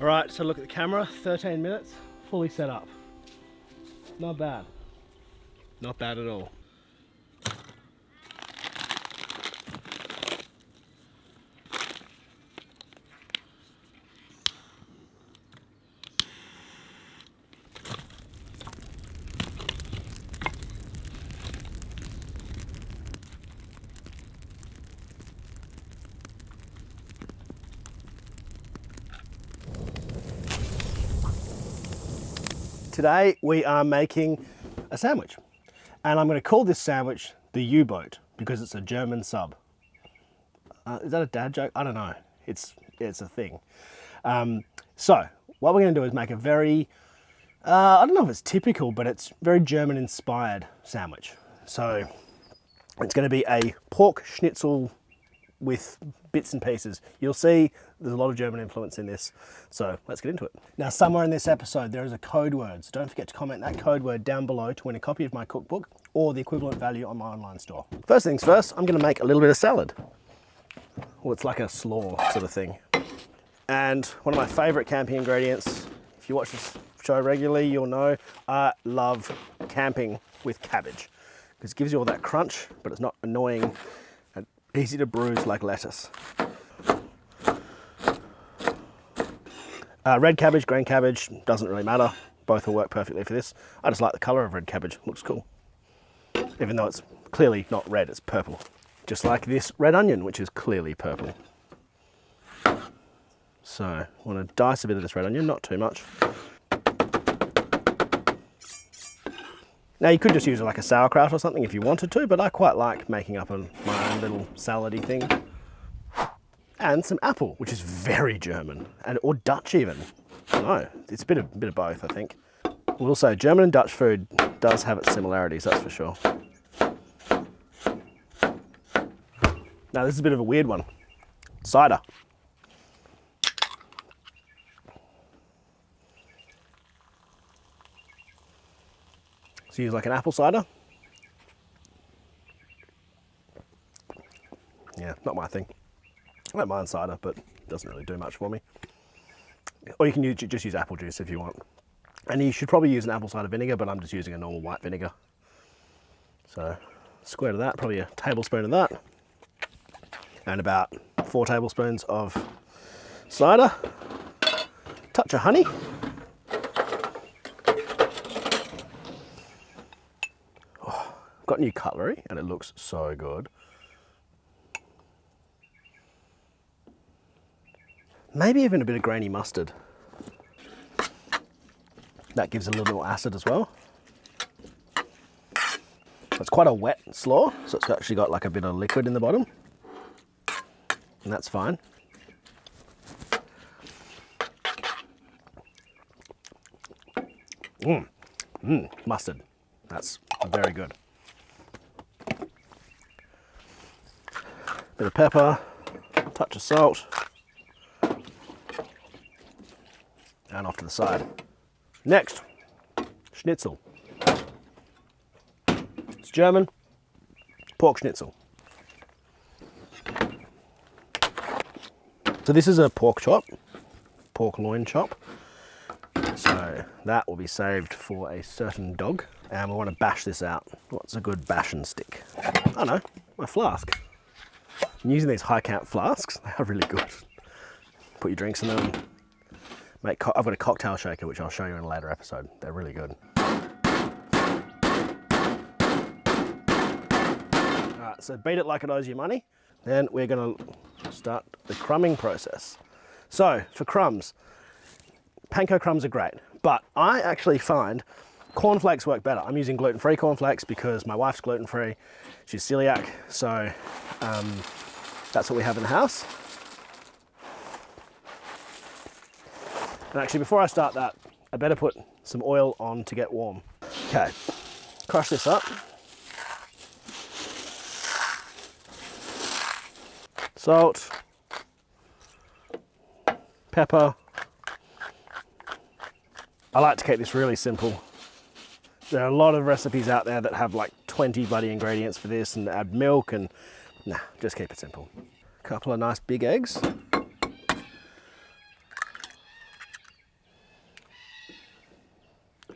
All right, so look at the camera, 13 minutes, fully set up. Not bad. Not bad at all. Today we are making a sandwich, and I'm going to call this sandwich the U-boat because it's a German sub. Is that a dad joke? I don't know. It's a thing. So what we're going to do is make a very, I don't know if it's typical, but it's very German inspired sandwich. So it's going to be a pork schnitzel with bits and pieces. You'll see there's a lot of German influence in this, so let's get into it. Now, somewhere in this episode there is a code word, so don't forget to comment that code word down below to win a copy of my cookbook or the equivalent value on my online store. First things first, I'm going to make a little bit of salad. Well, it's like a slaw sort of thing. And one of my favorite camping ingredients, if you watch this show regularly, you'll know I love camping with cabbage because it gives you all that crunch, but it's not annoying and easy to bruise like lettuce. Red cabbage, green cabbage, doesn't really matter. Both will work perfectly for this. I just like the color of red cabbage, looks cool. Even though it's clearly not red, it's purple. Just like this red onion, which is clearly purple. So I want to dice a bit of this red onion, not too much. Now you could just use it like a sauerkraut or something if you wanted to, but I quite like making up my own little salady thing. And some apple, which is very German, or Dutch even. I don't know, it's a bit of both, I think. We'll say German and Dutch food does have its similarities, that's for sure. Now this is a bit of a weird one. Cider. So use like an apple cider. Yeah, not my thing. I don't mind cider, but it doesn't really do much for me. Or you can just use apple juice if you want. And you should probably use an apple cider vinegar, but I'm just using a normal white vinegar. So, squirt of that, probably a tablespoon of that. And about 4 tablespoons of cider. Touch of honey. Oh, got new cutlery, and it looks so good. Maybe even a bit of grainy mustard. That gives a little bit more acid as well. It's quite a wet slaw, so it's actually got like a bit of liquid in the bottom. And that's fine. Mustard. That's very good. Bit of pepper, touch of salt. And off to the side. Next, schnitzel. It's German, pork schnitzel. So this is a pork chop, pork loin chop. So that will be saved for a certain dog. And we want to bash this out. What's a good bash and stick? I don't know, my flask. I'm using these high camp flasks, they are really good. Put your drinks in them. I've got a cocktail shaker, which I'll show you in a later episode. They're really good. All right, so beat it like it owes you money. Then we're gonna start the crumbing process. So for crumbs, panko crumbs are great, but I actually find cornflakes work better. I'm using gluten-free cornflakes because my wife's gluten-free. She's celiac, so that's what we have in the house. And actually, before I start that, I better put some oil on to get warm. Okay, crush this up. Salt, pepper. I like to keep this really simple. There are a lot of recipes out there that have like 20 bloody ingredients for this and add milk and nah, just keep it simple. A couple of nice big eggs.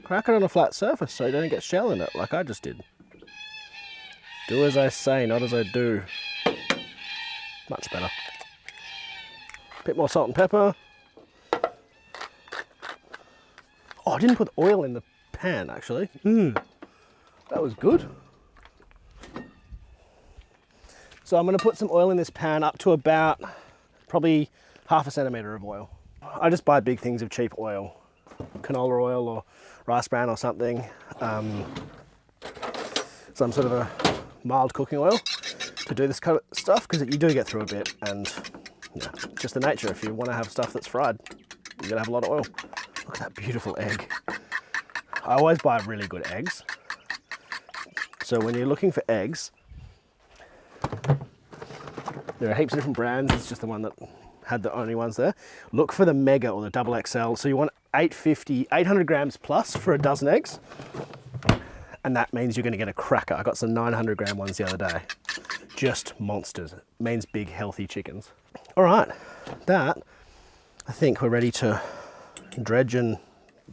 Crack it on a flat surface so you don't get shell in it like I just did. Do as I say, not as I do. Much better. Bit more salt and pepper. Oh, I didn't put oil in the pan actually. That was good. So I'm going to put some oil in this pan up to about probably half a centimetre of oil. I just buy big things of cheap oil, canola oil or rice bran or something. Some sort of a mild cooking oil to do this kind of stuff, because you do get through a bit, and yeah, just the nature. If you want to have stuff that's fried, you're gonna have a lot of oil. Look at that beautiful egg. I always buy really good eggs. So when you're looking for eggs, there are heaps of different brands. It's just the one that had the only ones there. Look for the mega or the double XL. So you want 800 grams plus for a dozen eggs. And that means you're going to get a cracker. I got some 900 gram ones the other day. Just monsters. It means big, healthy chickens. All right, that, I think we're ready to dredge and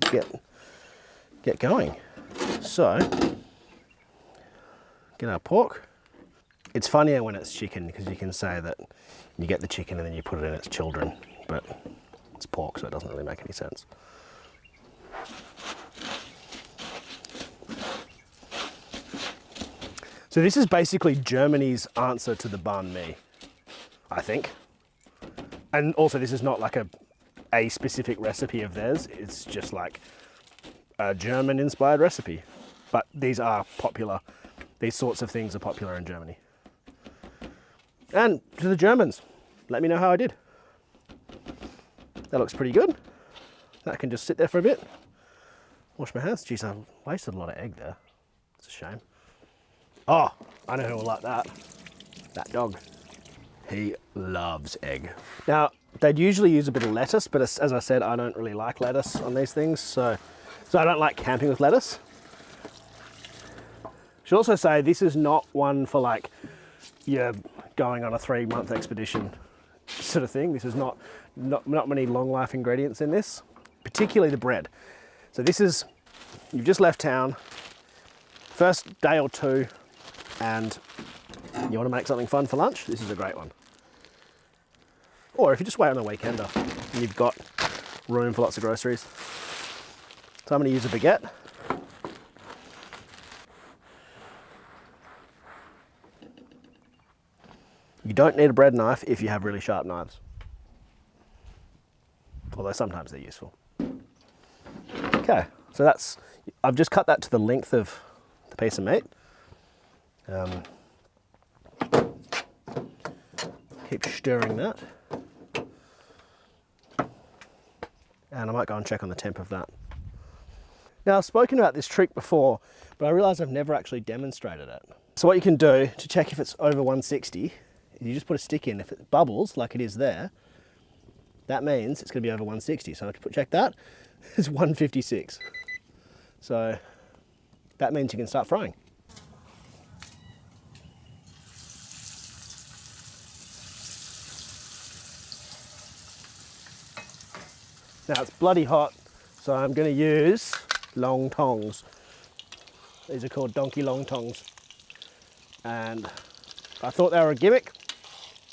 get going. So, get our pork. It's funnier when it's chicken, because you can say that you get the chicken and then you put it in its children, but it's pork, so it doesn't really make any sense. So this is basically Germany's answer to the banh mi, I think. And also this is not like a specific recipe of theirs, it's just like a German inspired recipe. But these are popular, these sorts of things are popular in Germany. And to the Germans, let me know how I did. That looks pretty good. That can just sit there for a bit. Wash my hands. Geez, I wasted a lot of egg there. It's a shame. Oh, I know who will like that. That dog. He loves egg. Now, they'd usually use a bit of lettuce, but as I said, I don't really like lettuce on these things, so I don't like camping with lettuce. Should also say this is not one for like you're going on a 3-month expedition sort of thing. This is not many long life ingredients in this, particularly the bread. So this is, you've just left town, first day or two, and you want to make something fun for lunch, this is a great one. Or if you just wait on a weekender and you've got room for lots of groceries. So I'm going to use a baguette. You don't need a bread knife if you have really sharp knives. Although sometimes they're useful. Okay, so that's, I've just cut that to the length of the piece of meat. Keep stirring that. And I might go and check on the temp of that. Now, I've spoken about this trick before, but I realise I've never actually demonstrated it. So what you can do to check if it's over 160, is you just put a stick in. If it bubbles like it is there, that means it's going to be over 160. So I can check that. It's 156. So that means you can start frying. Now it's bloody hot, so I'm going to use long tongs. These are called donkey long tongs. And I thought they were a gimmick,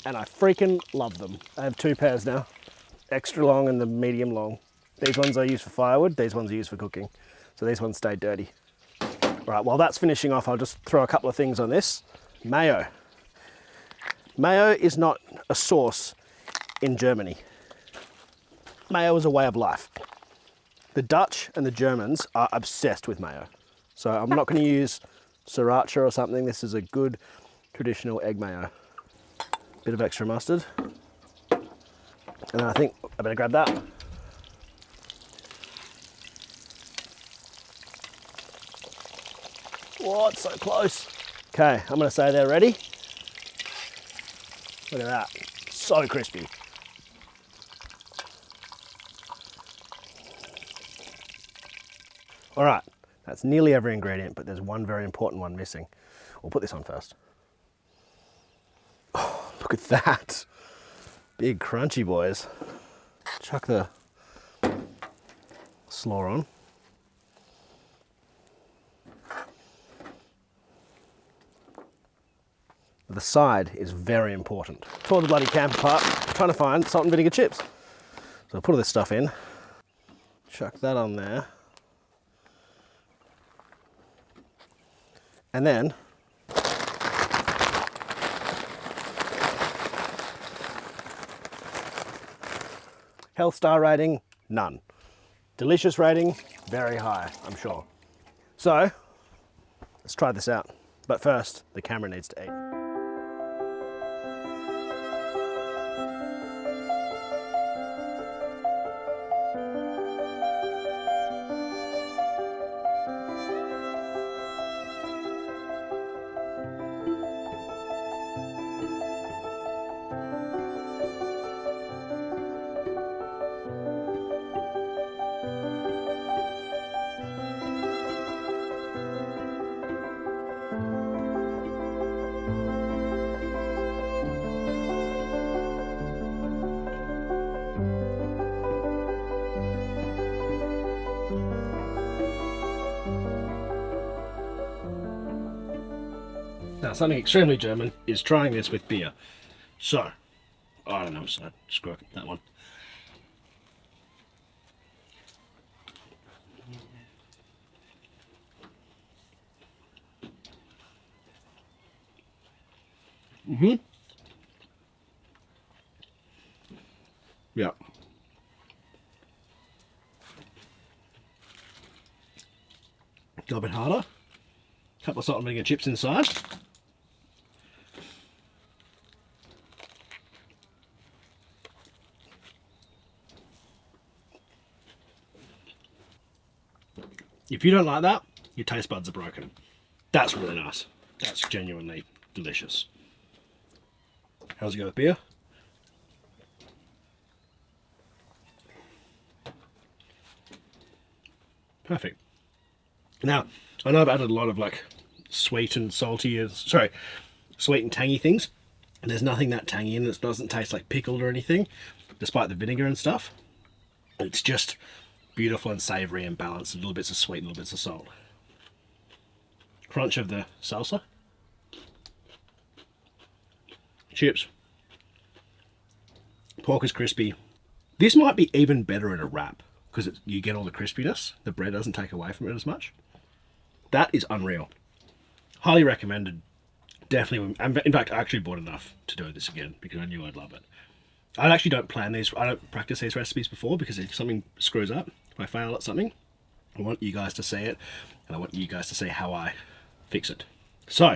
and I freaking love them. I have 2 pairs now, extra long and the medium long. These ones I use for firewood, these ones are used for cooking. So these ones stay dirty. All right, while that's finishing off, I'll just throw a couple of things on this. Mayo. Mayo is not a sauce in Germany. Mayo is a way of life. The Dutch and the Germans are obsessed with mayo. So I'm not going to use sriracha or something. This is a good traditional egg mayo. Bit of extra mustard. And then I think I better grab that. Whoa, it's so close. Okay, I'm going to say they're ready. Look at that, so crispy. All right, that's nearly every ingredient, but there's one very important one missing. We'll put this on first. Oh, look at that. Big crunchy boys. Chuck the slaw on. The side is very important. Tore the bloody camp apart, trying to find salt and vinegar chips. So I'll put all this stuff in, chuck that on there, and then health star rating, none. Delicious rating, very high, I'm sure. So let's try this out. But first, the camera needs to eat. Now, something extremely German is trying this with beer. So, I don't know, so screw that one. Yeah. A little bit harder. A couple of salt and vinegar chips inside. If you don't like that, your taste buds are broken. That's really nice. That's genuinely delicious. How's it go with beer? Perfect. Now, I know I've added a lot of like sweet and salty, sweet and tangy things. And there's nothing that tangy in it. It doesn't taste like pickled or anything, despite the vinegar and stuff. It's just beautiful and savoury and balanced. Little bits of sweet, little bits of salt. Crunch of the salsa. Chips. Pork is crispy. This might be even better in a wrap because you get all the crispiness. The bread doesn't take away from it as much. That is unreal. Highly recommended. Definitely. In fact, I actually bought enough to do this again because I knew I'd love it. I actually don't plan these. I don't practice these recipes before because if something screws up, if I fail at something, I want you guys to see it and I want you guys to see how I fix it. So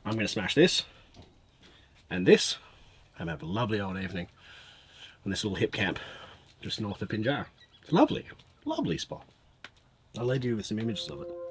I'm going to smash this and this and have a lovely old evening on this little hip camp just north of Pinjarra. It's lovely, lovely spot. I'll leave you with some images of it.